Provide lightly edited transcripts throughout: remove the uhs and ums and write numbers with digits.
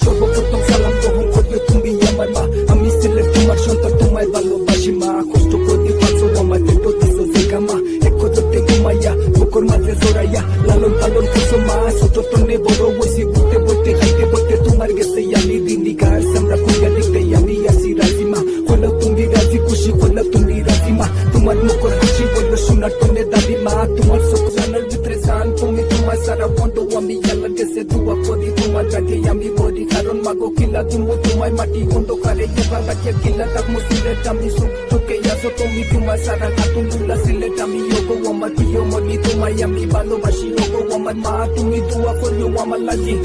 সর্বপ্রথম সালাম গ্রহণ করবে তুমি আমার মা, আমি ছেলে তোমার সন্তান, তোমায় ভালোবাসি মা। কষ্ট করতে পারছো আমার পেট দিছো জায়গা মা, এক কথাতে ঘুমাইয়া বুকুর মাঝে জড়াইয়া লালন পালন করছো মা। ছোট তনে বড় হইছি, বলতে বলতে খাইতে বলতে তোমার গেছে আমি দিনই গাছ আমরা খুঁজা দেখতে আমি আসি রাজি মা। হলো তুমি রাজি খুশি, হলো তুমি রাজি মা। তোমার মুখর হাসি বললো সোনার টনে দাদি মা। তোমার চোখ জানার ভিতরে জান তুমি, তোমার সারা বন্ধ আমি আল্লাহর কাছে দোয়া করি তোমার কাছে আমি মরি। কারণ মাগো কিলা তুমি তোমায় মাটি অন্ধকারে এবার রাখিয়া কিলা থাকবো সিলেট আমি সুখ চোখে আসো তুমি। তোমার সারা খাতুন দুলা সিলেট আমি ওগো আমার প্রিয় মনি, তোমায় আমি ভালোবাসি ওগো আমার মা। তুমি দোয়া করিও আমার লাগি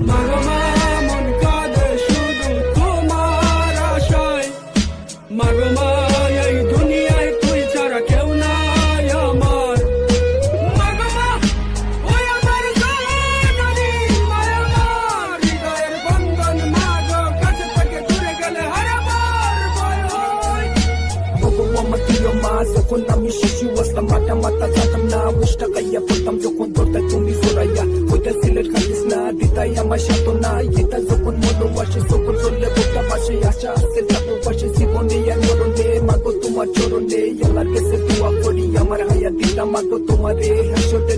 মাগো মা, মন কাঁদে শুধু তোমার আশায়। মাগো মা, এই দুনিয়ায় তুই ছাড়া কেউ নাই আমার। মাগো মা, ওই আমার জননী, মায়া আমার হৃদয়ের বন্ধন। মাগো, কাছে থেকে দূরে গেলে হারাবার ভয় হয়। ওগো আমার প্রিয় মা, যখন আমি শিশু আসতাম মাথা মাথা যাতাম না, উষ্টা খাইয়া পড়তাম যখন দরকার তুমি জোরাইয়া ওইটা সিলেট খাইস না দিতাই আমার সাথে না। এটা যখন মনে আসে যখন চললে বোকা পাশে আশা আছে তারপর পাশে জীবনে আর মরণে। মাগো তোমার চরণে আল্লাহর কাছে দোয়া করি আমার হায়াত দিলাম মাগো তোমারে হাসতে